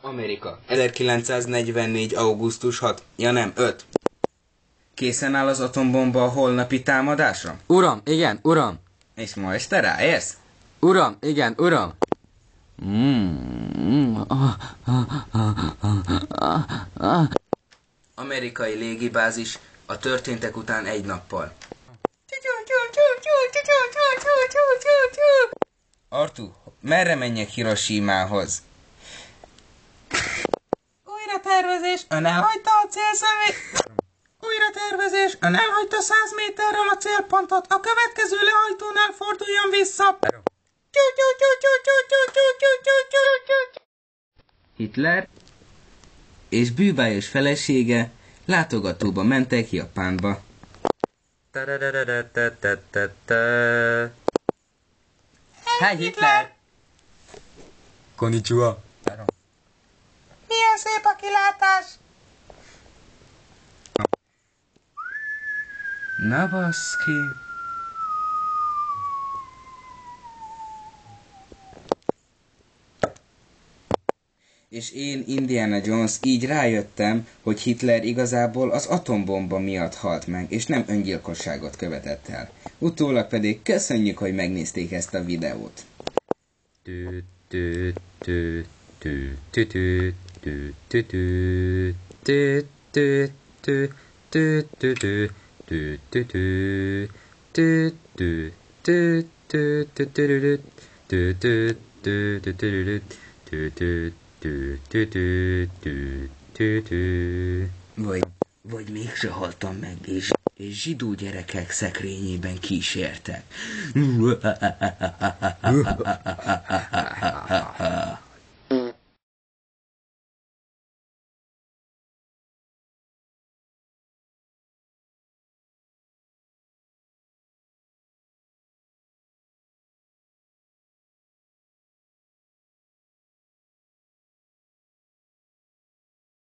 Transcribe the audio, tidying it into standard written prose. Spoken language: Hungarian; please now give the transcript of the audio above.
Amerika. 1944. augusztus 6. Ja nem, 5. Készen áll az atombomba a holnapi támadásra? Uram, igen, uram. És ma este ráérsz? Uram, igen, uram. Amerikai légibázis a történtek után egy nappal. Artú, merre menjek Hiroshimához? Újra tervezés, ön elhagyta a célszemét. Újra tervezés, ön elhagyta 100 méterrel a célpontot. A következő lehajtónál forduljon vissza. Hitler és bűbájos felesége látogatóba mentek Japánba. Hi Hitler! Konnichiwa. Milyen szép a kilátás! Na baszki! És én, Indiana Jones, így rájöttem, hogy Hitler igazából az atombomba miatt halt meg, és nem öngyilkosságot követett el. Utólag pedig köszönjük, hogy megnézték ezt a videót. Vagy mégse haltam meg, és zsidó gyerekek szekrényében kísértek.